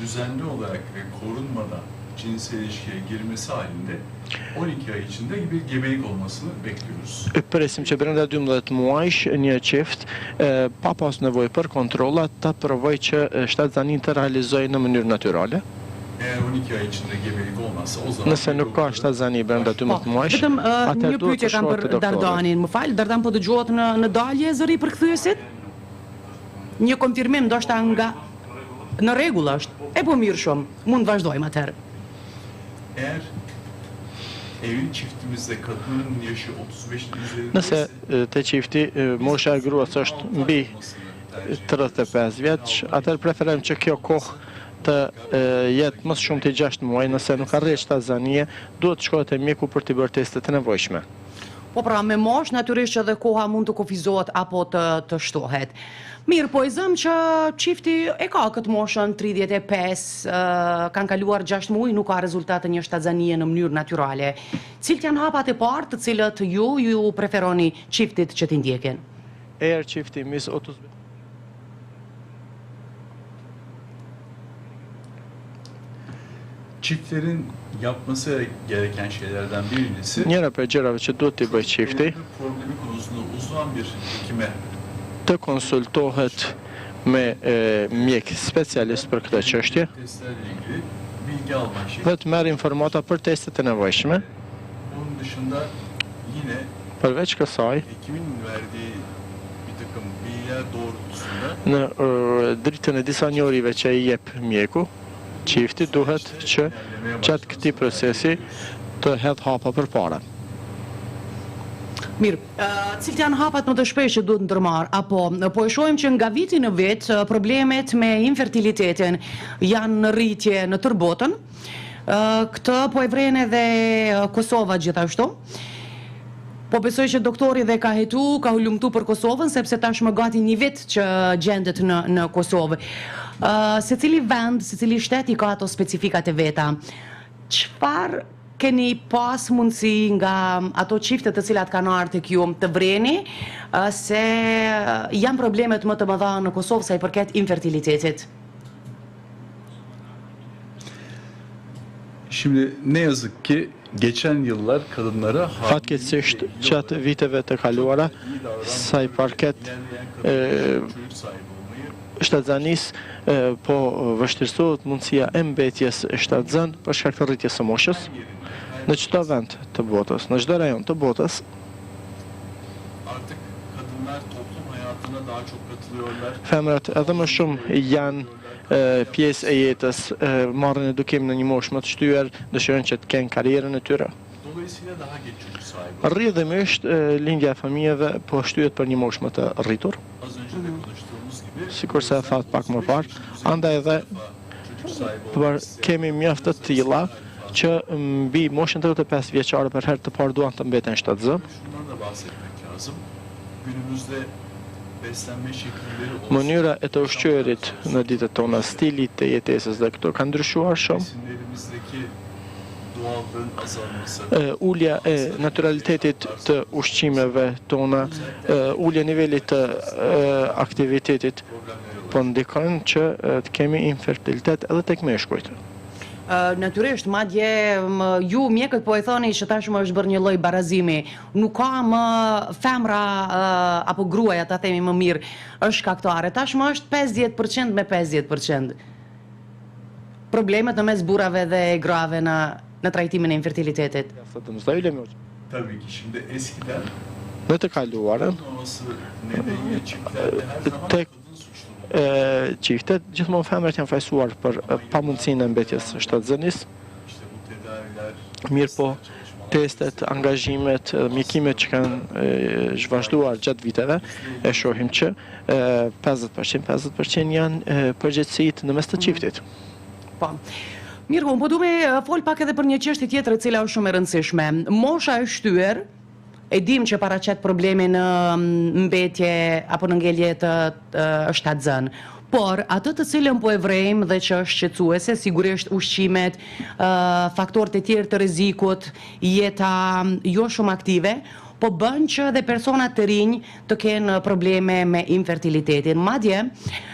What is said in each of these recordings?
düzenli olarak ve korunmadan cinsel ilişkiye girmesi halinde 12 ay içinde bir gebelik olmasını bekliyoruz. Presim që brenda 12 muajsh një qift pa pas nevojë për kontrolla ta provojë që shtatzanin të realizojë në mënyrë natyrale. Eğer 12 ay içinde gebelik olmazsa o zaman Nëse nuk ka shtatzani brenda 12 muajsh, Vetëm atëherë një duhet pyetje të kam shkohet për te doktori. Dardanin, më fal, Dardan po dëgjohet në dalje zëri për kthyesit? Një konfirmim ndoshta nga në rregull është. E po mirë shumë, mund të vazhdojmë atëherë. eğer evli çiftimizde kadının yaşı 35'in üzerinde Nëse te qifti mosha e gruas është mbi 35 vjeç, atëherë preferojmë që kjo kohë të jetë më shumë të 6 muaj, nëse nuk arrin shtatzanie, duhet të shkohet te mjeku për të bërë testet e nevojshme. Po pra, me mosh, natyrisht që dhe koha mund të kufizohet apo të shtohet. Mirë, po e zëm që qifti e ka këtë moshën 35, kanë kaluar 6 muaj, nuk ka rezultate një shtatzanie në mënyrë natyrale. Cilët janë hapat e parë të cilët ju preferoni qiftit që t'i ndjekin? Eğer çiftimiz 30 çiftlerin yapması gereken şeylerden birincisi njëra për gjërave që duhet t'i bëjë çifti, problemi konusunda uzman bir hekime të konsultohet me mjek specialist për këtë çështje testlerle ilgili bilgi almak şey. dhe të merr informata për testet e nevojshme. Bunun dışında yine Përveç kësaj, hekimin verdiği bir takım bilgiler doğrultusunda në dritën e disa njerive që i jep mjeku, çifti duhet që gjatë këtij procesi të hedh hapa përpara. Mirë, cilët janë hapat më të shpeshtë që duhet ndërmarr, apo po e shohim që nga viti në vit problemet me infertilitetin janë në rritje në tërë botën. Këtë po e vren edhe Kosova gjithashtu. Po besoj që doktori dhe ka ka hulumtu për Kosovën, sepse tashmë gati një vit që gjendet në Kosovë. Se cili vend, se cili shtet i ka ato specifikat e veta. Çfarë keni pas mundësi nga ato qiftet të cilat kanë ardhur tek ju të vreni, se janë problemet më të mëdha në Kosovë sa i përket infertilitetit? şimdi ne yazık ki geçen yıllar kadınlara Fatkeqësisht gjatë viteve të kaluara, sa i përket çocuk sahibi olmayı shtatzanis, po vështirësohet mundësia e mbetjes shtatzan për shkak të rritjes së moshës në çdo vend të botës, në çdo rajon të botës. artık kadınlar toplum hayatına daha çok katılıyorlar. Femrat edhe më shumë janë pjesë e jetës, marrin edukim në një moshë më të shtyr, dëshirojnë që të kenë karrierën e tyre. Dolayısıyla daha geç çocuk sahibi. Rrjedhimisht lindja e fëmijëve po shtyhet për një moshë më të rritur, Az önce de konuştuğumuz gibi sikur se e that pak më parë, andaj edhe çocuk sahibi për kemi mjaft të tilla që mbi moshën 35 vjeçare për herë të parë duan të mbeten shtatzë. şundan da bahsetmek lazım. Günümüzde beslenme şekilleri olsun, Mënyra e të ushqyerit në ditët tona, stili të jetesës dhe këto kanë ndryshuar shumë. besinlerimizdeki doğallığın azalması, Ulja e naturalitetit të ushqimeve tona, ulja nivelit të aktivitetit problemleri po ndikojnë që të kemi infertilitet edhe tek meshkujt. Natyrisht, madje ju mjekët po e thoni që tashmë është bërë një lloj barazimi. Nuk ka më femra apo gruaja, ta themi më mirë, është shkaktare. Tashmë është 50% me 50%. Problemet në mes burrave dhe grave në trajtimin e infertilitetit. tabii ki şimdi eskiden Në të kaluarën, olmaması nedeniyle çiftlerde her zaman tek kadın suçlu. qiftet, gjithmonë femrat janë fajsuar për pamundësinë e mbetjes së shtatzënis. İşte bu tedaviler, Mirë po, testet, angazhimet, mjekimet që kanë zhvashtuar gjatë viteve, e shohim që 50% janë përgjegjësitë në mes të qiftit. Po. Mirë, po du me fol pak edhe për një çështje tjetër e cila është shumë e rëndësishme. Mosha e shtyr, e dim që paraqet problemi në mbetje apo në ngelje të shtatzën. Por atë të cilën po e vrejmë dhe që është shqetësuese, sigurisht ushqimet, faktorët e tjerë të rrezikut, jeta jo shumë aktive, po bën që dhe personat të rinj të kenë probleme me infertilitetin. Madje,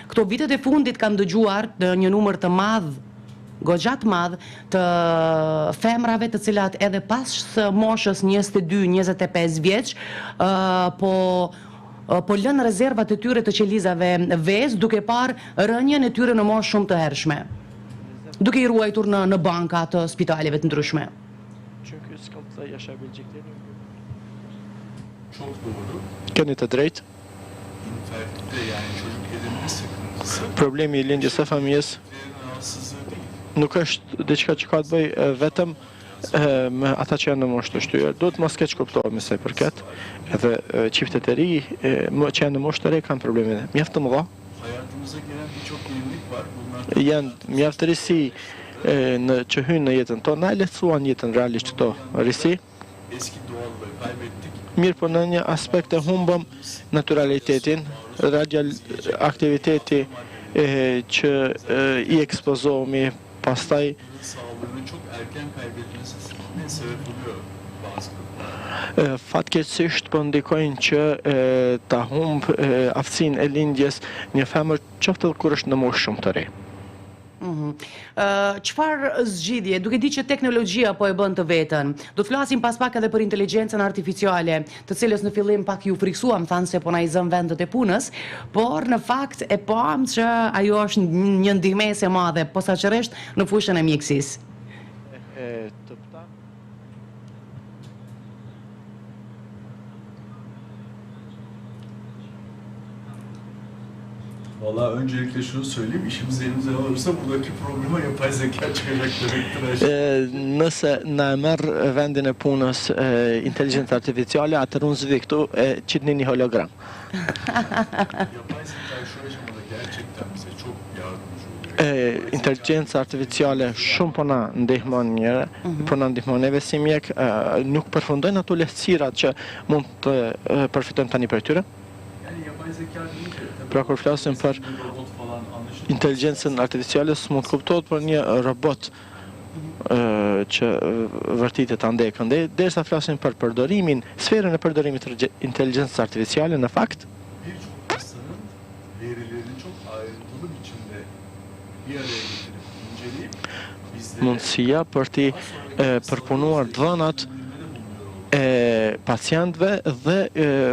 këto vitet e fundit kam dëgjuar një numër të madh, goxhat madh të femrave të cilat edhe pas moshës 22-25 vjeç po lënë rezervat e tyre të qelizave vezë duke parë rënjen e tyre në moshë shumë të hershme, duke i ruajtur në banka të spitaleve të ndryshme. Çok doğru. Keni të drejtë. İnfertilite yani çocuk edinme sıkıntısı Problemi i lindjes së fëmijës rahatsızlığı değil. nuk është diçka që ka të bëjë vetëm me ata që janë në moshë të shtyr. Duhet mos keq kuptohemi se përket edhe çiftet e ri që janë në moshë të re kanë probleme mjaft të mëdha. Hayatımıza giren birçok yenilik var. Bunlar Janë mjaft risi që hynë në jetën tonë, na lehtësuan jetën realisht këto risi. eski doğallığı kaybettik. Mirë po në një aspekt e humbëm naturalitetin, aktiviteti që i ekspozohemi, pastaj Sağlığını çok erken kaybetmesine sebep oluyor bazı kadınlar. fatkeqësisht po ndikojnë që ta humb aftësinë e lindjes një femër qoftë edhe kur është në moshë shumë të re. Çfarë zgjidhje, duke di që teknologjia po e bën të vetën, do të flasim pas pak edhe për inteligjencën artificiale, të cilës në fillim pak ju friksuam, thanë se po na i zën vendet e punës, por në fakt e pam që ajo është një ndihmëse e madhe, posaçërisht në fushën e mjekësisë. Valla öncelikle şunu söyleyeyim, işimiz elimizden alırsa buradaki problema yapay zeka çıkacak demektir. Nëse na merr vendin e punës inteligjencë artificiale, atëherë unë zvi këtu qitni një hologram. Yapay zeka şu aşamada gerçekten bize çok yardımcı oluyor. Inteligjenca artificiale shumë po na ndihmon neve si mjek, nuk përfundojnë ato lehtësirat që mund të përfitojmë tani për tyre. Yani yapay zeka deyince tabii Pra kur flasim për robot falan anlaşılıyor. inteligjencën artificiale, s'mund kuptohet për një robot që vërtitet ande e kënde, derisa flasim për përdorimin, sferën e përdorimit të inteligjencës artificiale, në fakt, Birçok hastanın verilerini çok ayrıntılı biçimde bir araya getirip inceleyip bizlere mundësia për t'i përpunuar dhënat e pacientëve dhe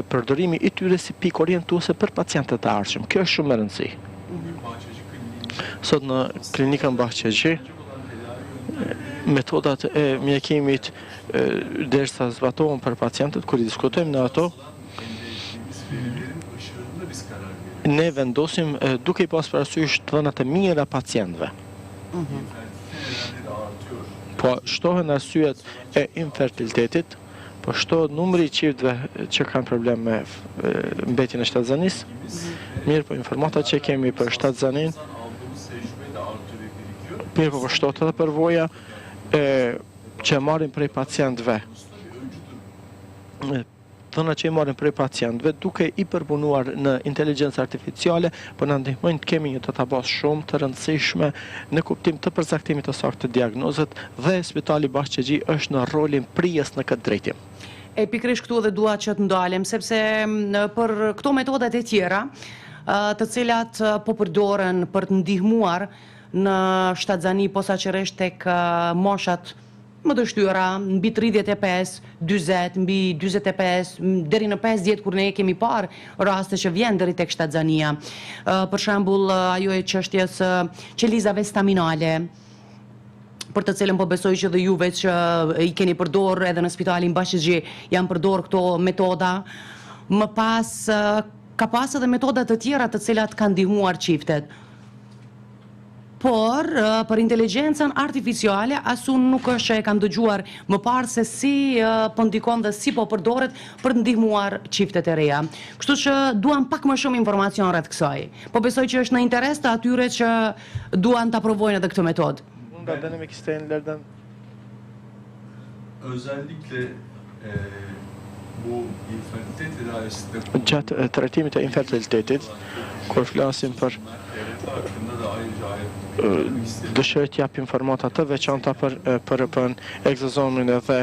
përdorimi i tyre si pikë orientuese për pacientët e ardhshëm. Kjo është shumë e rëndësishme. bugün Bahçeci Kliniği'nde Sot në klinikën Bahçeci, metodat e mjekimit derisa zbatohen për pacientët, kur i diskutojmë në ato, elde ettiğimiz verilerin ışığında biz karar veriyoruz. ne vendosim duke i pas parasysh dhënat e mira pacientëve. İnfertilite nedenleri artıyor. Po shtohen arsyet e infertilitetit, po shtohet numri i çiftëve që kanë problem me mbetjen e shtatzanisë. Mirë, po informatat që kemi për shtatzanin, Aldığımız tecrübe de artıyor ve birikiyor. mirë, po shtohet edhe përvoja që marrin prej pacientëve. Dhënat që i marrin prej pacientëve duke i përpunuar në inteligjencë artificiale, po na ndihmojnë të kemi një databazë shumë të rëndësishme në kuptim të përcaktimit të saktë të diagnozët dhe Spitali Bahçeci është në rolin prijes në këtë drejtim. E pikrisht këtu edhe dua që të ndalem, sepse për këto metodat e tjera, të cilat po përdoren për të ndihmuar në shtatzani posaçërisht tek moshat më të shtyra, mbi 35, 40, mbi 45, deri në 50 kur ne kemi parë raste që vjen deri tek shtatzania. Për shembull, ajo e çështjes qelizave staminale, për të cilën po besoj që dhe juve që i keni përdor edhe në Spitalin Bahçeci janë përdor këto metoda. Më pas ka pas edhe metoda të tjera të cilat kanë ndihmuar çiftet. Por për inteligjencën artificiale as unë nuk është që e kam dëgjuar më parë se si po ndikon dhe si po përdoret për të ndihmuar çiftet e reja. Kështu që duam pak më shumë informacion rreth kësaj. Po besoj që është në interes të atyre që duan ta provojnë edhe këtë metodë. Unë nga denemek isteyenlerden Özellikle bu infertilite tedavisinde gjatë trajtimit të infertilitetit, kur flasim për hakkında da ayrıca dëshirë të jap informata të veçanta për PRP-n, egzozomin dhe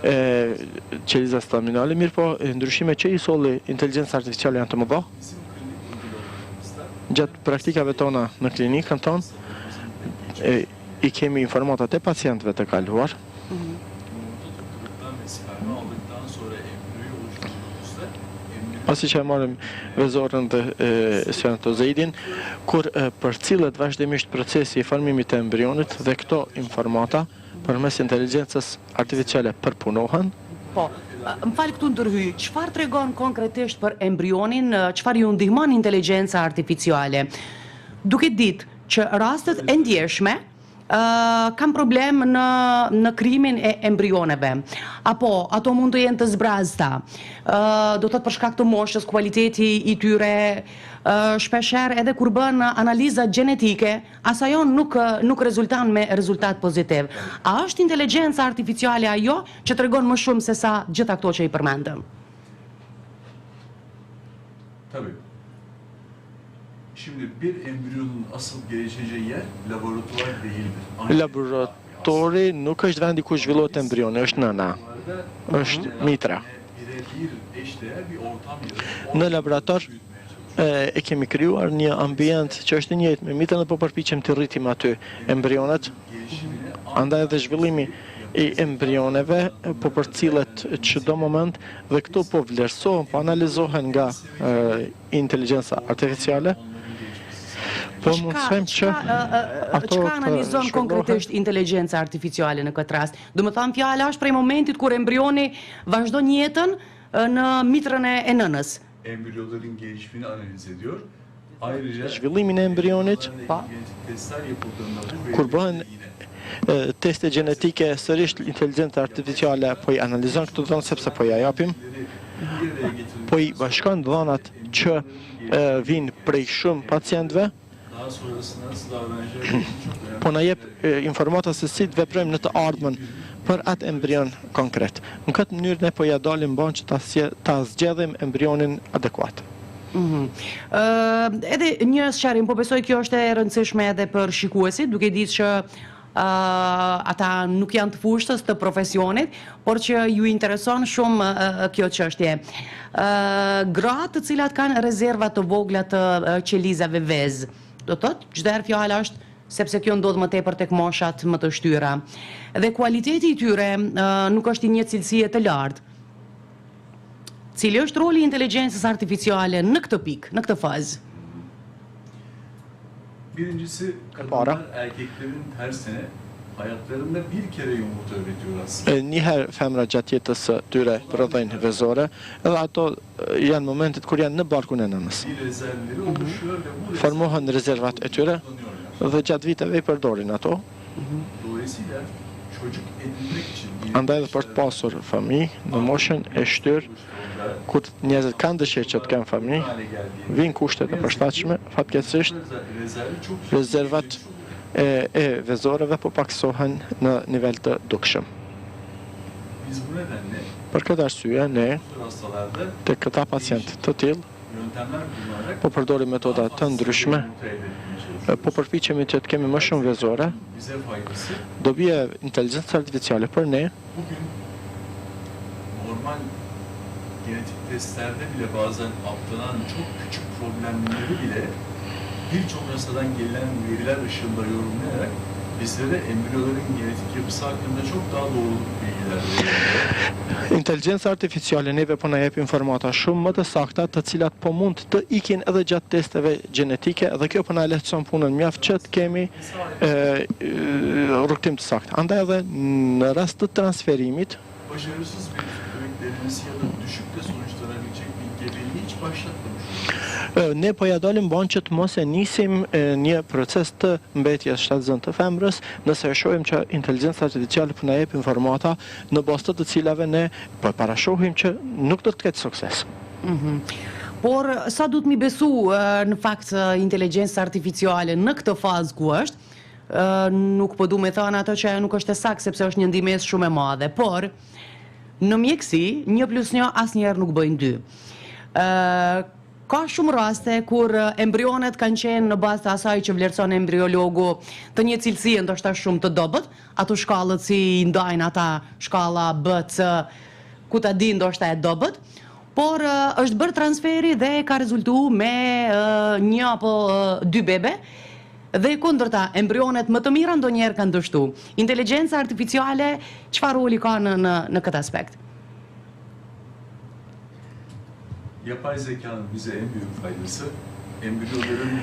qeliza staminale, mirë po ndryshime që i solli inteligjencë artificiale janë të mëdha. Gjatë praktikave tona në klinikën tonë, i kemi informatat e pacientëve të kaluar. Pasi që e marrim vezorën dhe spermatozoidin, kur për cilët vazhdimisht procesi i formimit të embrionit dhe këto informata përmes inteligjencës artificiale përpunohen. Po, më falë këtu ndërhyj, çfarë tregon konkretisht për embrionin, çfarë ju ndihmon inteligjenca artificiale? Duke ditë që rastet e ndjeshme kam problem në krijimin e embrioneve, apo ato mund të jenë të zbrazta, do të thotë për shkak të moshës, kualiteti i tyre, shpeshherë edhe kur bën analiza gjenetike, ajo nuk rezulton me rezultat pozitiv. A është inteligjenca artificiale ajo që tregon më shumë se sa gjitha këto që i përmendëm? Tabii. Şimdi bir embriyonun asıl gelişeceği yer laboratuvar değildir. Laboratori nuk është vendi ku zhvillohet embrioni, është nëna, është mitra. Birebir eşdeğer bir ortam Në laborator e kemi krijuar një ambient që është i njëjtë me mitrën dhe po përpiqem të rritim aty embrionet. Andaj edhe zhvillimi i embrioneve, po për cilët çdo moment dhe këto po vlerësohen, po analizohen nga inteligjenca artificiale. Po mund të them që çka analizon konkretisht inteligjenca artificiale në këtë rast? Do të thënë fjala është prej momentit kur embrioni vazhdon jetën në mitrën e nënës. Embriyoların gelişimini analiz ediyor. Ayrıca zhvillimin e embrionit, testler yapıldığında kur bëhen teste gjenetike, sërish inteligjenca artificiale po i analizon këto dhëna sepse po ja japim, po i bashkon dhënat që vinë prej shumë pacientëve, daha sonrasında nasıl davranacağını çok önemli. po na jep informata se si të veprojmë në të ardhmen për atë embrion konkret. Në këtë mënyrë ne po ja dalim ban që ta zgjedhim embrionin adekuat. Edhe një sqarim, po besoj kjo është e rëndësishme edhe për shikuesit, duke ditë që ata nuk janë të fushës të profesionit, por që ju intereson shumë kjo çështje. Gratë të cilat kanë rezerva të vogla të qelizave vez, do thotë, çdo herë fjala është sepse kjo ndodh më tepër tek moshat më të shtyra. Dhe kualiteti i tyre nuk është i një cilësie të lartë. Cili është roli i inteligjencës artificiale në këtë pikë, në këtë fazë? Birincisi kadınlar erkeklerin tersine hayatlarında bir kere yumurta üretiyor aslında. Njëherë femra gjatë jetës së tyre prodhojnë vezore, edhe ato janë momentet kur janë në barkun e nënës. Bir rezervleri oluşuyor ve bu Formohen rezervat e tyre dhe gjatë viteve i përdorin ato. dolayısıyla çocuk edinmek için Andaj edhe për të pasur fëmijë në moshën e shtyrë, kur njerëzit kanë dëshirë që të kenë fëmijë, vinë kushtet e përshtatshme, fatkeqësisht rezervi çok rezervat e vezoreve po paksohen në nivel të dukshëm. Biz bu nedenle Për këtë arsye, ne bu hastalarda të këta pacient të tillë yöntemler kullanarak po përdorim metoda të ndryshme, yumurta elde etmeye çalışıyoruz. po përpiqemi që të kemi më shumë vezore. Bize faydası Dobija e inteligjencës artificiale për ne bugün normal genetik testlerde bile bazen atlanan çok küçük problemleri bile birçok hastadan gelen veriler ışığında yorumlayarak bizlere embriyoların genetik yapısı hakkında çok daha doğru bilgiler veriyor. Inteligjenca artificiale neve po na jep informata shumë më të sakta, të cilat po mund të ikin edhe gjatë testeve gjenetike, dhe kjo po na lehtëson punën mjaft që të kemi rrugtim të saktë. Andaj edhe në rast të transferimit, Başarısız bir bebek denemesi ya da düşük de sonuçlanabilecek bir gebeliği hiç başlatmamış. ne po ja dalim ban që të mos e nisim një proces të mbetjes shtatzën të femrës, nëse e shohim që inteligjenca artificiale po na jep informata në bazë të cilave ne po parashohim që nuk do të ketë sukses. Por sa duhet mi besu në fakt inteligjenca artificiale në këtë fazë ku është, nuk po du me thënë ato që nuk është e saktë sepse është një ndihmës shumë e madhe, por në mjeksi 1+1 asnjëherë nuk bëjnë 2. Ka shumë raste kur embrionet kanë qenë në bazë të asaj që vlerëson embriologu të një cilësie ndoshta shumë të dobët, ato shkallët si i ndajnë ata shkalla B, C, ku ta di ndoshta e dobët, por është bërë transferi dhe ka rezultu me një apo dy bebe, dhe kundërta, embrionet më të mira ndonjëherë kanë dështu. Inteligjenca artificiale, çfarë roli ka në këtë aspekt? Yapay zekanın bize en büyük faydası embriyoların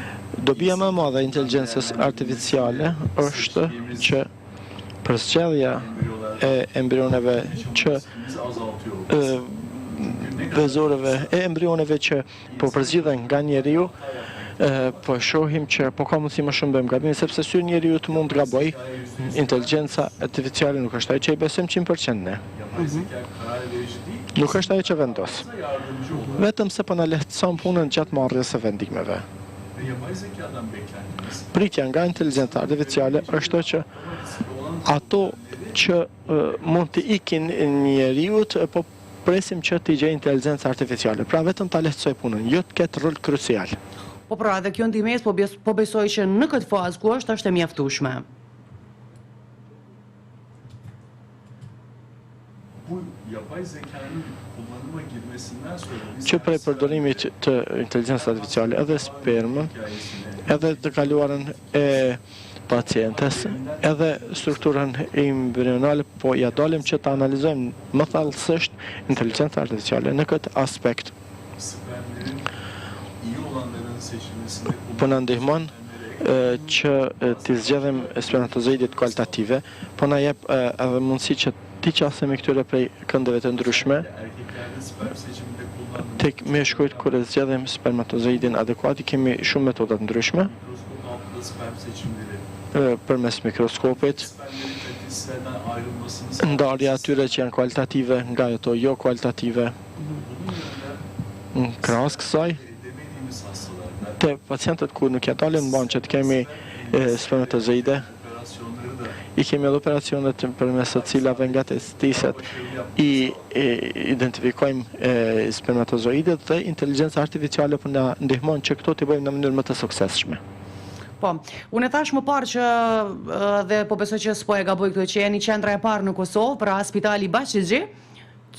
Dobija më e madhe e inteligjencës artificiale është që përzgjedhja e embrioneve që riskimizi azaltıyor olması. vezoreve e embrioneve që po përzgjidhen nga njeriu, po shohim që po ka mundësi më shumë bëjmë gabime, sepse sy njeriu të mund të gaboj, inteligjenca artificiale nuk është ajo që i besojmë 100% ne. Yapay zeka karar verici değil, Nuk është ajo që vendos. yardımcı olarak Vetëm se po na lehtëson punën gjatë marrjes së vendimeve. ve yapay zekadan beklentimiz Pritja nga inteligjenca artificiale është që ato që mund të ikin njeriut, po presim që t'i gjej inteligjenca artificiale. Pra vetëm ta lehtësoj punën, jo të ketë rol krucial. Po pra, dhe kjo ndihmes po besoj që në këtë fazë ku është e mjaftueshme. bu yapay zekanın kullanıma girmesinden sonra biz Që prej përdorimit të inteligjencës artificiale edhe spermën, hikayesini edhe të kaluarën e pacientes, edhe strukturën embrionale, po ja dalim që të analizojmë më thellësisht inteligjencën artificiale në këtë aspekt. spermlerin iyi olanların seçilmesinde Po na ndihmon që të zgjedhim spermatozoidet kualitative, po na jep edhe mundësi që ti qasemi këtyre prej këndeve të ndryshme, erkeklerde sperm seçiminde kullanılan tek meshkujt kur e zgjedhim spermatozoidin adekuat, i kemi shumë metoda të ndryshme, mikroskop altında sperm seçimleri përmes mikroskopit, spermlerin kalitesizlerden ayrılmasını ndarja atyre që janë kualitative nga ato jo kualitative. bunun yanında Në krahas kësaj, edemediğimiz hastalarda te pacientët ku nuk ja dalin mban që të kemi spermatozoide, operasyonları da i kemi edhe operacionet përmes të cilave nga testiset i identifikojmë spermatozoidet dhe inteligjenca artificiale për na ndihmon që këto t'i bëjmë në mënyrë më të suksesshme. Po, unë e thash më parë që dhe po besoj që s'po e gaboj këtu që jeni qendra e parë në Kosovë, pra Spitali Bashigji,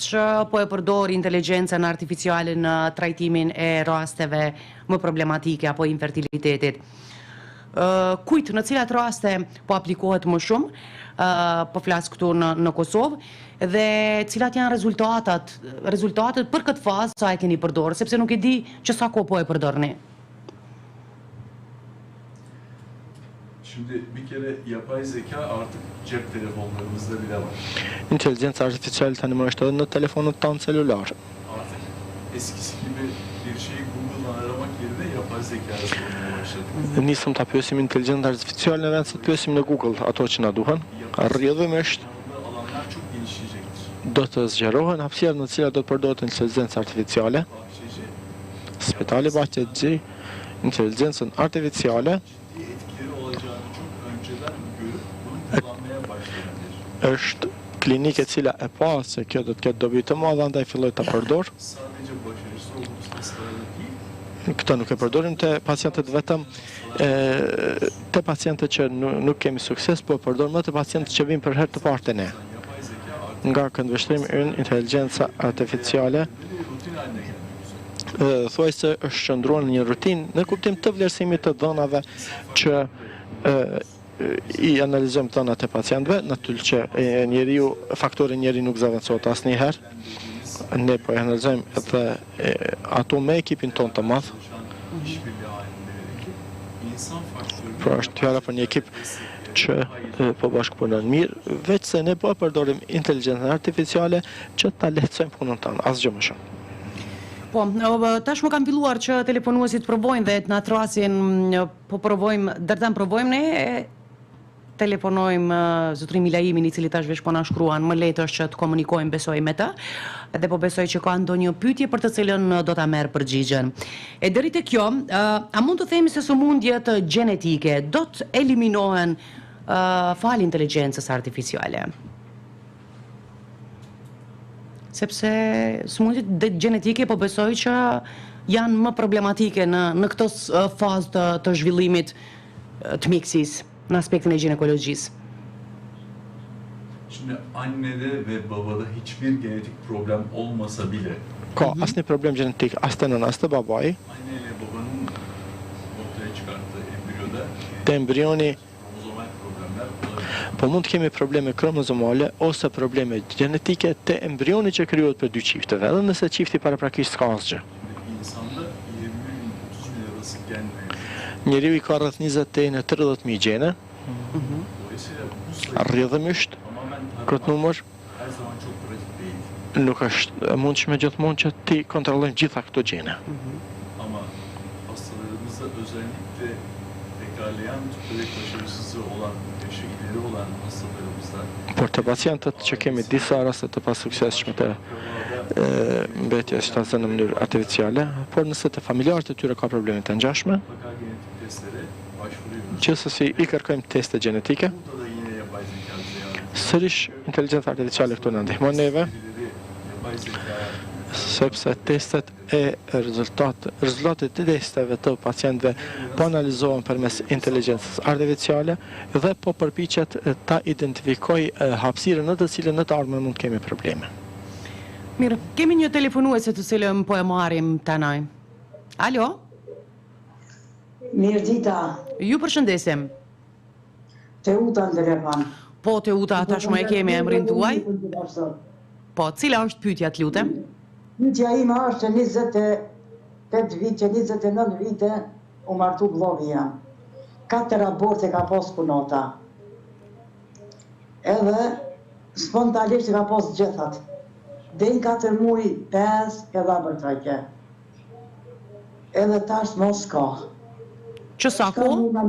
që po e përdor inteligjencën artificiale në trajtimin e rasteve më problematike apo infertilitetit. Kujt në cilat raste po aplikohet më shumë, po flas këtu në Kosovë, dhe cilat janë rezultatet për këtë fazë sa e keni përdorë, sepse nuk e di që sa kohë po e përdorni. şimdi bir kere yapay zeka artık cep telefonlarımızda bile var. Inteligjenca artificiale tani më është edhe në telefonët tanë celular. Artık eskisi gibi bir şeyi Google'dan aramak yerine yapay zekaya sormaya başladık. Nisëm ta pyesim inteligjencën artificiale në vend se të pyesim në Google ato që na duhen. Rrjedhimisht Burada alanlar çok genişleyecektir. do të zgjerohen hapësirat në të cilat do të përdoret inteligjenca artificiale. Bahçeci Spitali Bahçeci inteligjencën artificiale ciddi etkileri olacağını çok önceden görüp bunu kullanmaya başlayan bir. është klinikë e cila e pa se kjo do të ketë dobi të madhe, andaj filloi ta përdor. Sadece başarısız olduğumuz hastalarda değil, Këto nuk e përdorim te pacientët vetëm, te pacientët që nuk kemi sukses, po e përdor më te pacientët që vinë për herë të parë te ne. yapay zeka artık Nga këndvështrimi ynë inteligjenca artificiale bir rutin haline gelmek üzere. thuaj se është qëndruar në një rutinë në kuptim të vlerësimit të dhënave që i analizojmë dhënat e pacientëve, natyrisht që njeriu faktori njeri nuk zaventohet asnjëherë. Ne po e analizojmë edhe ato me ekipin tonë të madh. İşbirliği halinde bir ekip. İnsan faktörünü Pra është fjala për një ekip që po bashkëpunon mirë, veç se ne po e përdorim inteligjencën artificiale që ta lehtësojmë punën tonë, asgjë më shumë. Po, tash më kam filluar që telefonuesit provojnë dhe të na trasin, po provojmë, dërdan provojmë ne, telefonojmë zotrin Milaimin, i cili tash veç po na shkruan, më lehtë është që të komunikojmë, besoj me të, dhe po besoj që ka ndonjë pyetje për të cilën do ta merr përgjigjen. E deri te kjo, a mund të themi se sëmundjet gjenetike do të eliminohen fal inteligjencës artificiale? Sepse sëmundjet gjenetike po besoj që janë më problematike në këto fazë të zhvillimit të mjekësisë në aspektin e ginekologjisë? Şimdi annede ve babada hiçbir genetik problem olmasa bile Ka asnjë problem gjenetik as te nëna as te babai, anne ile babanın ortaya çıkarttığı embriyoda te embrioni kromozomal problemler olabilir. po mund të kemi probleme kromozomale ose probleme gjenetike te embrioni që krijohet për dy çifteve, edhe nëse çifti paraprakisht s'ka asgjë. Şimdi insanda 20 bin 30 bin arası gen mevcut. Njeriu i ka rreth 20 deri në 30.000 gjene, Dolayısıyla bu sayı rrjedhëmisht tamamen këtë taramak numër her zaman çok pratik değil. nuk është e mundshme gjithmonë që ti kontrollojmë gjitha këto gjene. Ama hastalarımızda özellikle tekrarlayan tüpürek başarısızlığı olan, yaşı ileri olan hastalarımızda Por të pacientët që kemi disa raste të pasuksesshme të mbetjes shtatzënë në mënyrë artificiale, por nëse të familjarët e tyre ka probleme të ngjashme, mutlaka genetik testlere başvuruyoruz. gjithsesi i kërkojmë teste gjenetike. Burada da yine yapay zeka bize yardımcı. Sërish inteligjenca artificiale këtu na ndihmon neve, Birileri yapay zeka sepse testet e rezultatet e testeve të pacientëve po analizohen përmes inteligjencës artificiale dhe po përpiqet ta identifikoj hapësirën në të cilën në të ardhmen mund kemi probleme. Mirë, kemi një telefonuese të cilën po e marrim tanaj. Alo, Mirë dita, ju përshëndesim. Teuta në telefon. Po, Teuta, tashmë e kemi emrin tuaj. Po, cila është pyetja, të lutem? Pyetja ime është 28 vite, 29 vite u martu vllovi jam. 4 aborte ka pas punota. Edhe spontanisht ka pas gjithat. Deri 4 muaj, 5 edhe abërtrajke. Edhe tash mos ka. Që sa kohë?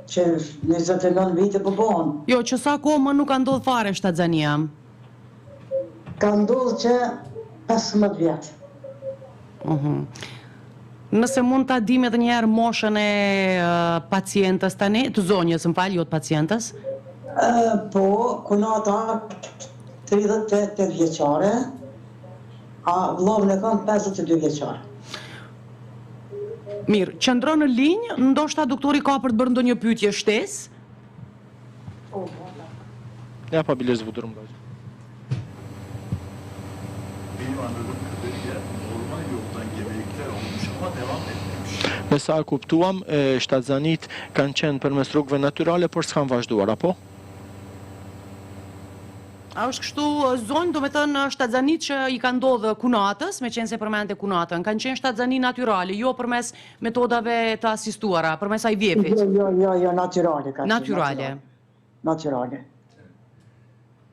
Që 29 vite po bon. Jo, që sa kohë më nuk ka ndodhur fare shtatzania. Ka ndodhë që 15 vjetë. Nëse mund ta dim edhe një herë moshën e pacientës tani, të zonjës, më fal, jo të pacientës. Po, kunata 38 vjeqare, a vllovën e kam 52 vjeqare. Mirë, qëndron në linjë, ndoshta doktori ka për të bërë ndonjë pyetje shtesë. Ne yapabiliriz bu durumda hocam. benim anladığım kadarıyla normal yoldan gebelikler olmuş ama devam etmemiş. Me sa e kuptuam, shtatzanit kanë qenë përmes rrugëve natyrale, por s'kan vazhduar, apo? A është kështu zonjë, do me thënë shtatzanit që i ka ndodhë kunatës, me qenë se përmente kunatën, kanë qenë shtatzani natyrale, jo përmes metodave të asistuara, përmes IVF-it. Jo, natyrale ka qenë. Natyrale. Natyrale.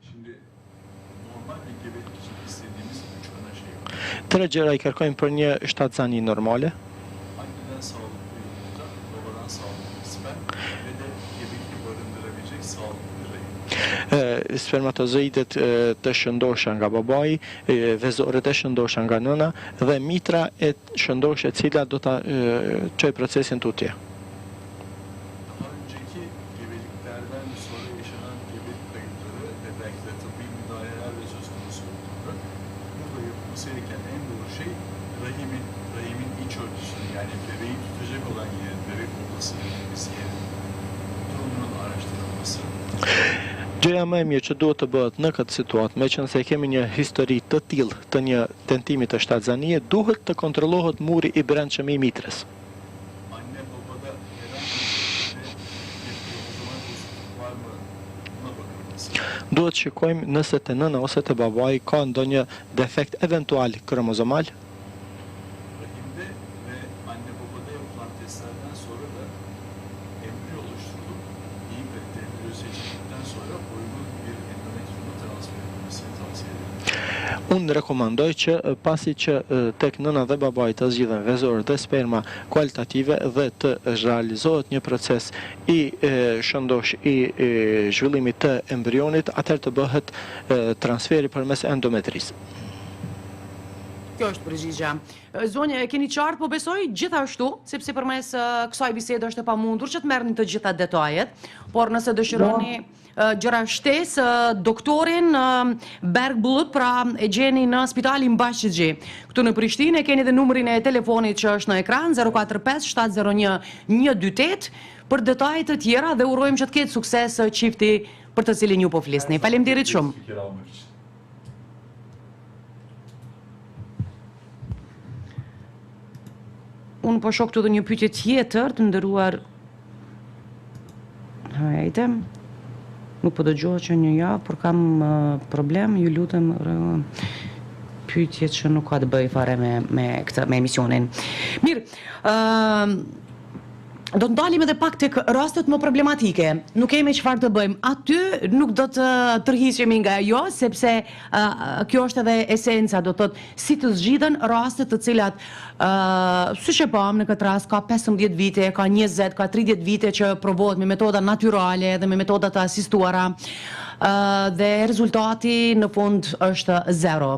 Şimdi normal bir gebelik için istediğimiz 3 ana şey var. Tre gjëra i kërkojmë për një shtatzani normale, Anneden sağlıklı yumurta, babadan sağlıklı sperm ve de gebeliği barındırabilecek sağlıklı rahim. spermatozoidet të shëndosha nga babai, vezoret e shëndosha nga nëna dhe mitra e shëndoshe e cila do ta çojë procesin tutje. Daha önceki gebeliklerden sonra yaşanan gebelik kayıpları ve belki de tıbbi müdahaleler ve söz konusu olduğunda burada yapılması gereken en doğru şey rahimin iç örtüsünün yani bebeği tutacak olan yerin, bebek odası dediğimiz yerin durumunun araştırılması. Gjëja më e mirë që duhet të bëhet në këtë situatë, me qenë se kemi një histori të tillë të një tentimi të shtatzanie, duhet të kontrollohet muri i brendshëm i mitrës. Anne babada herhangi bir kromozomal bozukluk var mı buna bakılması. Duhet shikojmë nëse te nëna ose te babai ka ndonjë defekt eventual kromozomal. Rahimde ve anne babada yapılan testlerden sonra da embriyo oluşturulup iyi kalite embriyo seçildikten sonra uygun bir endometriuma transfer edilmesini tavsiye ederim. Unë rekomandoj që pasi që tek nëna dhe babai të zgjidhen vezor dhe sperma kualitative dhe të realizohet një proces i shëndosh i zhvillimit të embrionit, atëherë të bëhet transferi përmes endometrisë. Kjo është përgjigja. Zonja, e keni qartë, po besoj gjithashtu, sepse përmes kësaj bisede është e pamundur që të merrni të gjitha detajet, por nëse dëshironi gjëra shtesë, doktorin Berg Bullut, pra e gjeni në Spitalin Bashqigji. Këtu në Prishtinë keni dhe numrin e telefonit që është në ekran, 045-701-128, për detajet të tjera dhe urojmë që të ketë sukses çifti për të cilin ju po flisni. Faleminderit shumë. Unë po shoh këtu dhe një pyetje tjetër të nderuar. Hajde. Nuk po dëgjohet që një javë, por kam problem, ju lutem pyetje që nuk ka të bëjë fare me emisionin. Mirë, do të ndalim edhe pak tek rastet më problematike. Nuk kemi çfarë të bëjmë. Aty nuk do të tërhiqemi nga ajo, sepse kjo është edhe esenca, do të thotë si të zgjidhen rastet të cilat siç e pam në këtë rast ka 15 vite, ka 20, ka 30 vite që provohet me metoda natyrale dhe me metoda të asistuara. Dhe rezultati në fund është 0.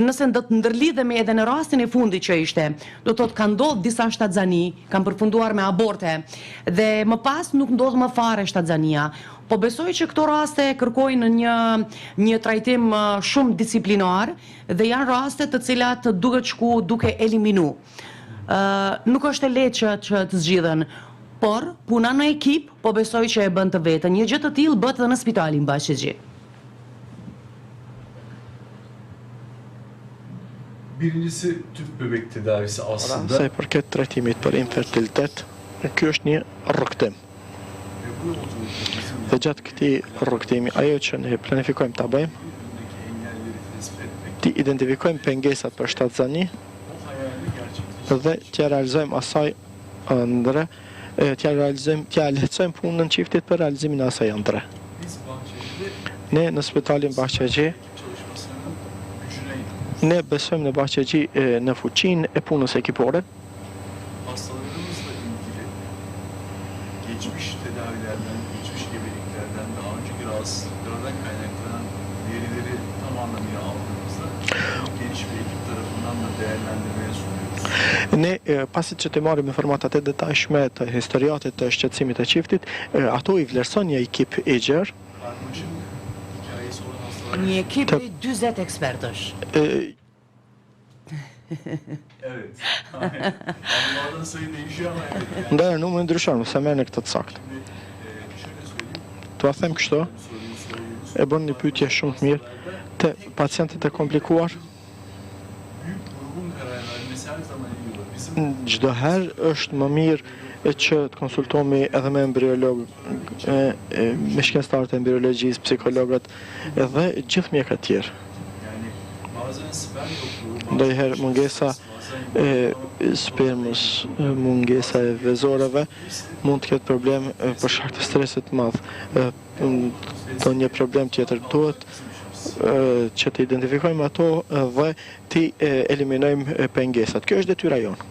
Nëse do të ndërlidhemi edhe në rastin e fundit që ishte, do të thotë ka ndodhur disa shtatzani, kanë përfunduar me aborte dhe më pas nuk ndodh më fare shtatzania. Po besoj që këto raste kërkojnë një trajtim shumë disiplinar dhe janë raste të cilat duhet shku duke eliminu. Nuk është e lehtë që të zgjidhen, por puna në ekip po besoj që e bën të vetën. Një gjë të tillë bëhet edhe në Spitalin Bashqigji. Birincisi tüp bebek tedavisi aslında. Sa i përket trajtimit për infertilitet, ky është një rrugtim. Dhe gjatë këtij rrugtimi, ajo që ne planifikojmë ta bëjmë, ti identifikojmë pengesat për shtatzani dhe t'ja realizojmë asaj ëndre, t'ja lehtësojmë punën çiftit për realizimin e asaj ëndre. Ne në Spitalin Bashqigji ne besojmë në Bashqigji në fuqinë e punës ekipore. Hastalarımızla ilgili geçmiş tedavilerden, geçmiş gebeliklerden, daha önceki rahatsızlıklardan kaynaklanan verileri tam anlamıyla aldığımızda geniş bir ekip tarafından da değerlendirmeye sunuyoruz. Ne pasi që të marrim informatat e detajshme të historiatit të shqetësimit të çiftit, ato i vlerëson një ekip i gjerë. Karmaşık hikayesi olan hastalar. Një ekip i 40 ekspertësh. Evet. Onlardan sayı değişiyor ama evet. Yani Ndajë numri ndryshon, se merr në këtë të saktë. şöyle söyleyeyim. Tua them kështu, Soruyu soruyoruz. e bën një pyetje shumë të mirë te pacientët e komplikuar. Büyük grubun karar vermesi her zaman iyi olur. Bizim Çdo herë është më mirë që të konsultohemi edhe me embriolog, me shkencëtarët e embriologjisë, psikologët edhe gjithë mjekët tjerë. yani bazen sperm yokluğu, Ndonjëherë mungesa e spermës, mungesa e vezoreve mund të ketë problem për shkak të stresit të madh. Do një problem tjetër duhet që të identifikojmë ato dhe të eliminojmë pengesat. Kjo është detyra jonë.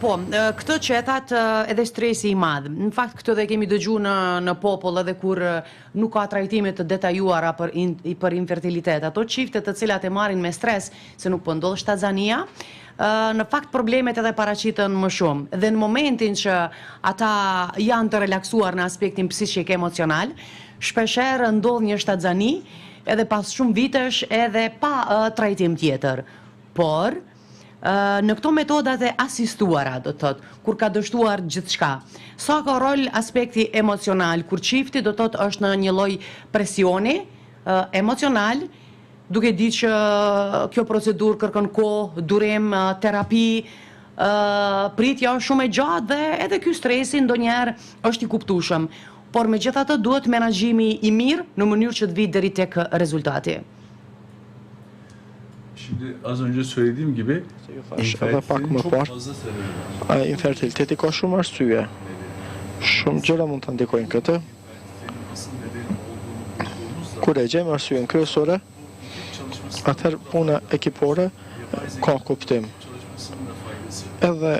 Po, këtë që e thatë edhe stresi i madhë. Në fakt, këtë dhe kemi dëgju në popull edhe kur nuk ka trajtimet të detajuara për infertilitet. Ato çiftet të cilat e marrin me stres se nuk po ndodh shtatzania, në fakt problemet edhe paraqiten më shumë. Dhe në momentin që ata janë të relaksuar në aspektin psiqik emocional, shpeshherë ndodh një shtatzani edhe pas shumë vitesh edhe pa trajtim tjetër. Por në këto metodat e asistuara, do të thotë, kur ka dështuar gjithçka. Sa ka rol aspekti emocional, kur çifti do të thotë është në një lloj presioni emocional, duke ditë që kjo procedurë kërkon kohë, durim, terapi, pritja është shumë e gjatë dhe edhe ky stresi ndonjëherë është i kuptueshëm. Por megjithatë duhet menaxhimi i mirë në mënyrë që të vijë deri tek rezultati. Şimdi az önce söylediğim gibi Edhe pak më çok parë, fazla sebebi var. infertiliteti ka shumë arsye. Shumë gjëra mund të ndikojnë këtë. Senin asıl nedeni olduğunu bulduğumuzda Kur e gjejmë arsyen kryesore, ekip çalışması, atëherë puna ekipore ka kuptim. çalışmasının da faydası Edhe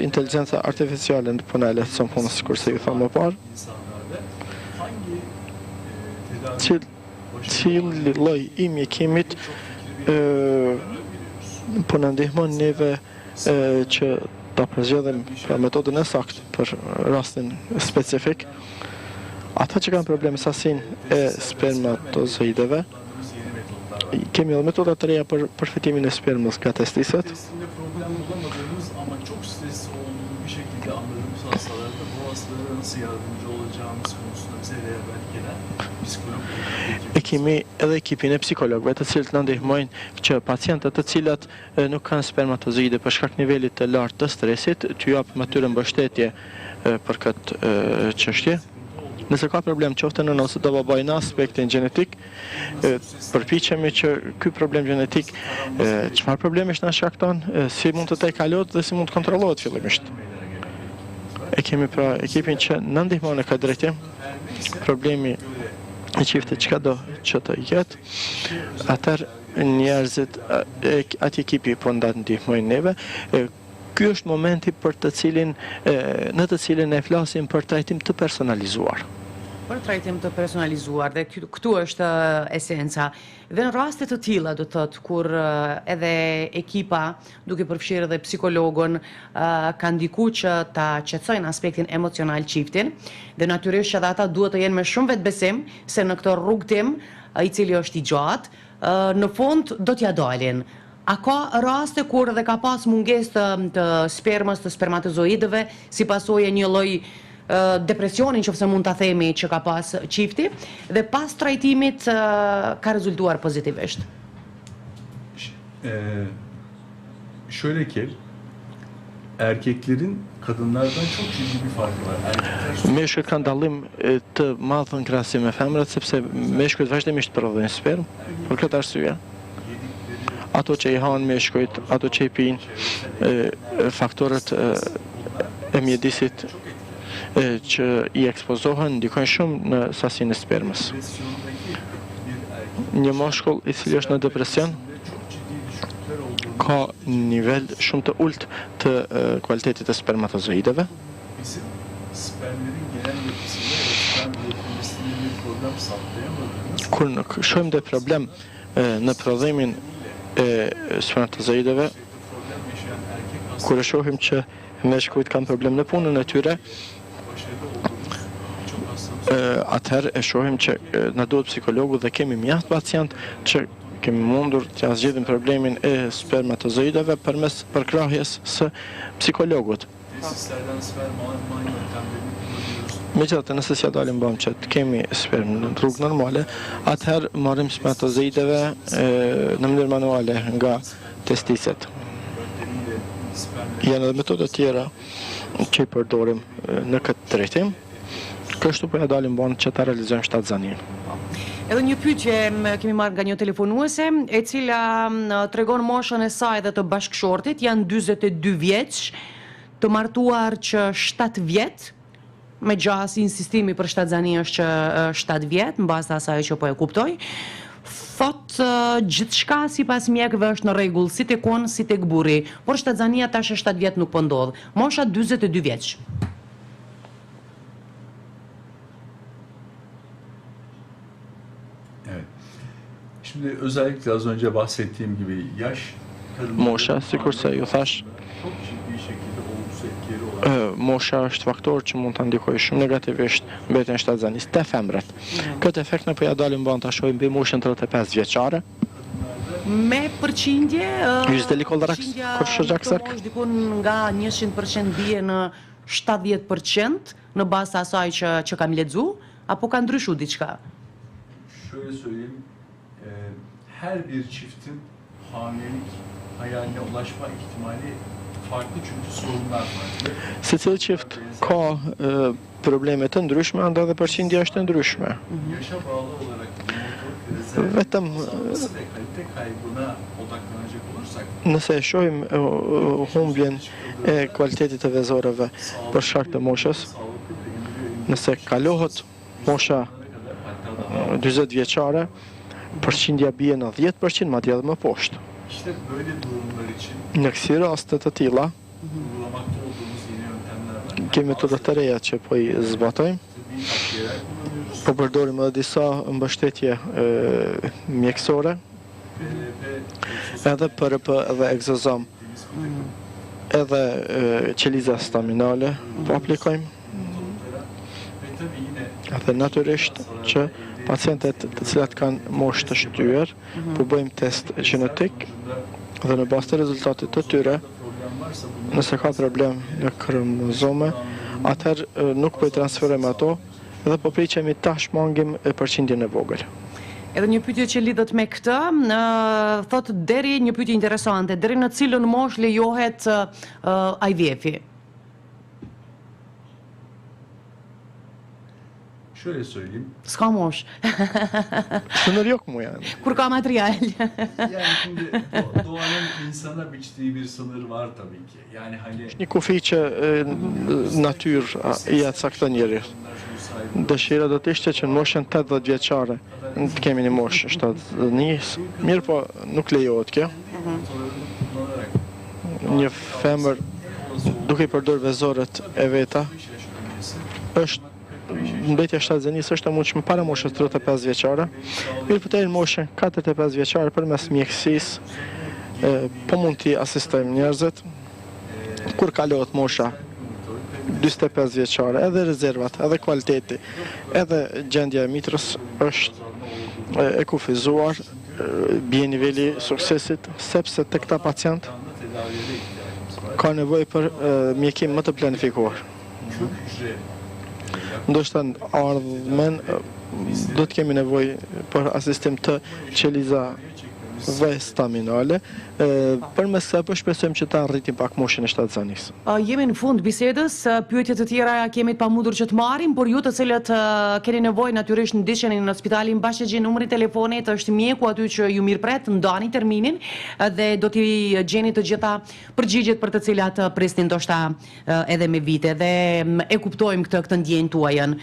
inteligjenca artificiale në puna e lehtëson punën, sikur se ju thamë më parë. insanlarda hangi tedavi Cili lloj i mjekimit po na ndihmon neve që ta përzgjedhim pra metodën e saktë për rastin specifik. Ata që kanë probleme sasinë e spermatozoideve, kemi edhe metoda të reja për përfitimin e spermës nga testiset. Testinde problem bulamadığımız ama çok stresli olduğunu bir şekilde anladığımız hastalarda bu hastalara nasıl yardımcı olacağımız konusunda bize rehberlik eden psikolog E kemi edhe ekipin e psikologëve të cilët na ndihmojnë që pacientët të cilat nuk kanë spermatozoide për shkak nivelit të lartë të stresit, t'ju japim atyre mbështetje për këtë çështje. Nëse ka problem qoftë në ose do babai në aspektin gjenetik, përpiqemi që ky problem gjenetik çfarë problemesh na shkakton, si mund të tejkalohet dhe si mund të kontrollohet fillimisht. E kemi pra ekipin që na ndihmon në këtë drejtim. Problemi e çiftit çka do që të jetë, atëherë njerëzit atë ekipi po ndihmojnë neve. Ky është momenti në të cilin ne flasim për trajtim të personalizuar. Për trajtim të personalizuar dhe këtu është esenca. Dhe në raste të tilla, do thotë, kur edhe ekipa, duke përfshirë edhe psikologun, ka ndikuar që ta qetësojnë aspektin emocional çiftin, dhe natyrisht edhe ata duhet të jenë me shumë vetbesim se në këtë rrugtim, i cili është i gjatë, në fund do t'ja dalin. A ka raste kur dhe ka pas mungesë të spermës, të spermatozoideve, si pasojë një lloj depresionin, nëse mund ta themi, që ka pas çifti, dhe pas trajtimit ka rezultuar pozitivisht? Şöyle ki, erkeklerin kadınlardan çok ciddi bir farkı var. Meshkujt kanë dallim të madh në krahasim me femrat, sepse meshkujt vazhdimisht prodhojnë spermë, për këtë arsye. Ato që i hanë meshkujt, ato që i pinë, faktorët e mjedisit që i ekspozohen, ndikojnë shumë në sasinë e spermës. Një moshkull i cili është në depresion ka nivel shumë të ulët të kualitetit të spermatozoideve. Kur shohim dhe problem në prodhimin e spermatozoideve, kur e shohim që meshkujt kanë problem në punën e tyre, atëherë e shohim që na duhet psikologu dhe kemi mjaft pacient që kemi mundur të zgjidhim problemin e spermatozoideve përmes përkrahjes së psikologut. Megjithatë, nëse s'ja dalim bëm që të kemi spermë në rrugë normale, atëherë marrim spermatozoideve në mënyrë manuale nga testiset. Janë edhe metoda tjera që i përdorim në këtë drejtim. Kështu po ja dalim bën që ta realizojmë shtatzanin. Edhe një pyetje kemi marrë nga një telefonuese, e cila tregon moshën e saj dhe të bashkëshortit, janë 42 vjeç, të martuar që 7 vjet, me gjas insistimi për shtatzani është që 7 vjet, mbas asaj që po e kuptoj. Thot gjithçka sipas mjekëve është në rregull, si tek unë, si tek burri, por shtatzania tash 7 vjet nuk po ndodh. Mosha 42 vjeç. Evet. Şimdi özellikle az önce bahsettiğim gibi yaş Mosha, sikurse ju thash, çok ciddi şekilde olumsuz etkileri olan mosha është faktor që mund të ndikojë shumë negativisht mbetjen e shtatzanisë te femrat. Këtë efekt ne po ja dalim bën ta shohim mbi moshën 35 vjeçare. Me përqindje, %50 kur shoqaksak. Dikun nga 100% bie në 70% në bazë asaj që kam lexu, apo ka ndryshuar diçka? Şöyle söyleyeyim, her bir çiftin hamilelik hayaline ulaşma ihtimali farklı çünkü sorunlar farklı. Secili çift ka probleme të ndryshme, andaj dhe përqindja është e ndryshme. Yaşa bağlı olarak motor Vetëm rezerv ve kalite kaybına odaklanacak olursak nëse e shohim humbjen e kualitetit të vezoreve për shkak të moshës, nëse kalohet mosha 40 vjeçare, përqindja bie në 10%, madje edhe më poshtë. işte böyle durumlar için Në kësi raste të tilla, uygulamakta olduğumuz yeni yöntemler var. kemi metoda të reja që po i zbatojmë, Tıbbi takviyeler kullanıyoruz. po përdorim edhe disa mbështetje mjekësore, edhe PRP dhe egzozom, edhe qeliza staminale po aplikojmë, edhe natyrisht që pacientet të cilat kanë moshë të shtyër, po bëjmë test gjenetik dhe në bazë të rezultatit të tyre, nëse ka problem në kromozome, atëherë nuk po i transferojmë ato dhe po priqemi tash mangim përqindjen e vogël. Edhe një pyetje që lidhet me këtë, thotë deri një pyetje interesante, deri në cilën moshë lejohet IVF-i? Şöyle söyleyeyim. S'ka moshë. Sınır yok mu yani? Kur ka material. Yani şimdi doğanın insana biçtiği bir sınır var tabii ki. Yani hani Një kufi që natyrë i atë sakton njeri. Dëshira do të ishte që në moshën 80 vjeçare të kemi një moshë 71, mirë po nuk lejohet kjo. Një femër duke i përdor vezorët e veta është mbetja shtazënisë është e mundshme para moshës 35 vjeçare, mirë po deri në moshën 45 vjeçare përmes mjekësisë po mund t'i asistojmë njerëzit. Kur kalohet mosha 45 vjeçare, edhe rezervat, edhe kualiteti, edhe gjendja e mitrës është e kufizuar, bie niveli suksesit, sepse tek këta pacient ka nevojë për mjekim më të planifikuar. Ndoshta në ardhmen do të kemi nevojë për asistim të qeliza dhe staminale, përmes kësaj po shpresojmë që ta arritim pak moshën e shtatzanisë. Jemi në fund bisedës, pyetje të tjera kemi të pamundur që të marrim, por ju të cilët keni nevojë natyrisht ndiqeni në Spitalin Bashkëgjë, numri i telefonit është mjeku aty që ju mirëpret, ndani terminin dhe do t'i gjeni të gjitha përgjigjet për të cilat prisnin ndoshta edhe me vite dhe e kuptojmë këtë ndjenjë tuajën.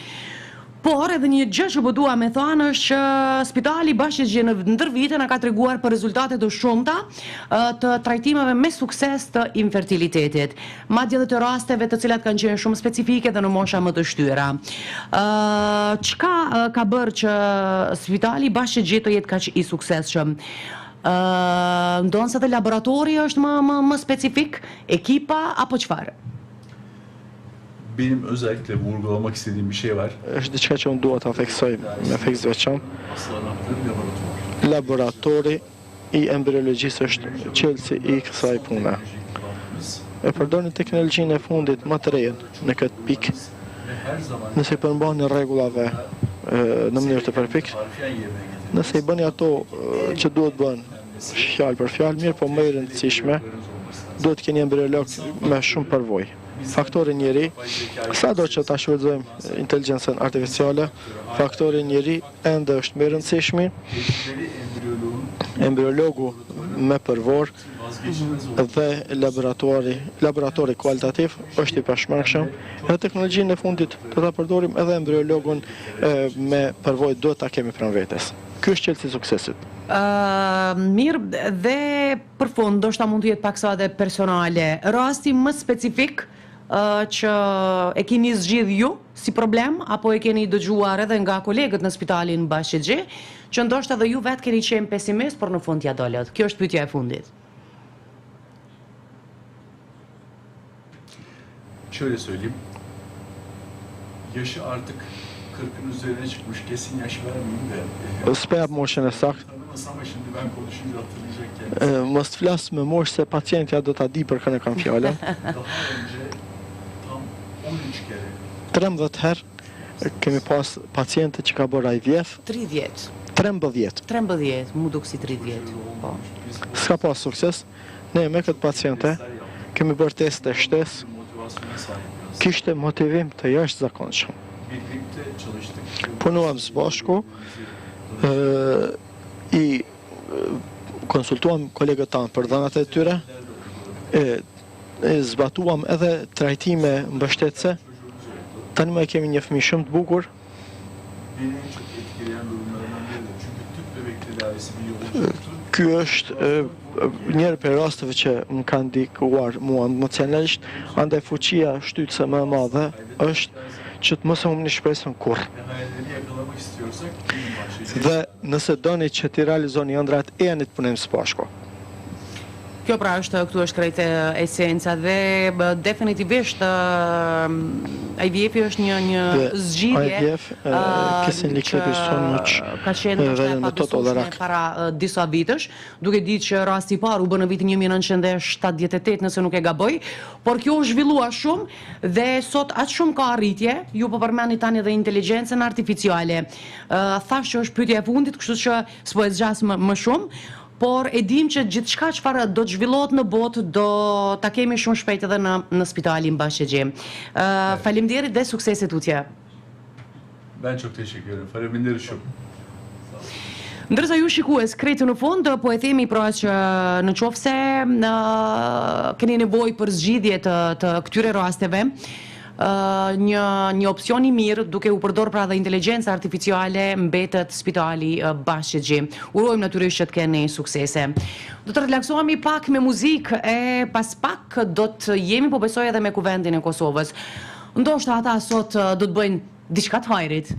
Por edhe një gjë që po dua me thënë është që Spitali Bashkëgjë në ndër vite na ka treguar për rezultate të shumta të trajtimeve me sukses të infertilitetit, madje edhe të rasteve të cilat kanë qenë shumë specifike dhe në mosha më të shtyra. Çka ka bërë që Spitali Bashkëgjë të jetë kaq i suksesshëm? Ndonë se dhe laboratori është më specifik, ekipa apo çfarë? benim özellikle vurgulamak istediğim bir şey var. Është diçka që unë dua ta theksoj me theks veçantë. Laborator. Laboratori i embriologjisë është qelësi i kësaj pune. E përdorni teknologjinë e fundit më të rejen në këtë pikë. Nëse i përmbani rregullave në mënyrë të përpikshme, nëse i bëni ato që duhet bën fjalë për fjalë, mirë po më e rëndësishme, duhet keni embriolog me shumë përvojë. Faktori njeri, sado që ta shfrytëzojmë inteligjencën artificiale, faktori njeri ende është më i rëndësishmi, embriologu me përvor dhe laboratori kualitativ është i pashmangshëm. Edhe teknologjinë e fundit do ta përdorim, edhe embriologun me përvojë duhet ta kemi pranë vetes. Ky është qelësi i suksesit. Mirë, dhe për fund, ndoshta mund të jetë paksa edhe personale, rasti më specifik që e keni zgjidh ju si problem, apo e keni dëgjuar edhe nga kolegët në Spitalin Bashkëgjë, që ndoshta dhe ju vetë keni qenë pesimist, por në fund ja dolët. Kjo është pyetja e fundit. Şöyle söyleyeyim. Yaşı artık 40'ın üzerine çıkmış. Kesin yaş vermeyeyim de. S'pe jap moshën e saktë. Tanımasam ama şimdi ben konuşunca hatırlayacak yani. Mos të flas me moshë se pacientja do ta di për kënë kam fjalën. Daha önce tam 13 kere 13 herë kemi pas paciente që ka bërë IVF. 30. 13. Mu duk si 30. Po. S'ka pas sukses. Ne me këtë paciente kemi bërë test e shtesë. motivasyona sahip. Kishte motivim të jashtëzakonshëm. Birlikte çalıştık. Punuam së bashku, i konsultuam kolegët tanë për dhënat e tyre, zbatuam edhe trajtime mbështetëse. Tani më kemi një fëmijë shumë të bukur. Beni en çok etkileyen durumlarından biri. Çünkü tüp bebek tedavisi bir yolculuktu. Ky është njërë për rasteve që më kanë ndikuar mua emocionalisht, andaj fuqia shtytëse më e madhe është që të mos e humbni shpresën kurrë. Hayalleri yakalamak istiyorsak kimin başlayacak? Dhe nëse doni që ti realizoni ëndrat, e janë të punojmë së bashku. Kjo pra këtu është krejt esenca dhe definitivisht IVF është një zgjidhje IVF kesinlikle ka qenë ndoshta pa besueshme para disa vitësh, duke ditë që rasti i parë u bë në vitin 1978 nëse nuk e gaboj, por kjo u zhvillua shumë dhe sot aq shumë ka arritje, ju po përmendni tani edhe inteligjencën artificiale. Thash që është pyetja e fundit, kështu që s'po e zgjas më shumë. Por e dim që gjithçka çfarë do të zhvillohet në botë do ta kemi shumë shpejt edhe në spitalin Başçıcı. Faleminderit dhe suksese tutje. Ben çok teşekkür ederim. Faleminderit shumë. Ndërsa ju shikues, krejtë në fund, po e themi pra që në qofse keni nevojë për zgjidhje të këtyre rasteve, një opcion i mirë duke u përdor pra dhe inteligjenca artificiale mbetet Spitali Başçıcı. Urojmë natyrisht që të keni suksese. Do të relaksohemi pak me muzikë e pas pak do të jemi po besoj edhe me kuvendin e Kosovës. Ndoshta ata sot do të bëjnë diçka të hajrit.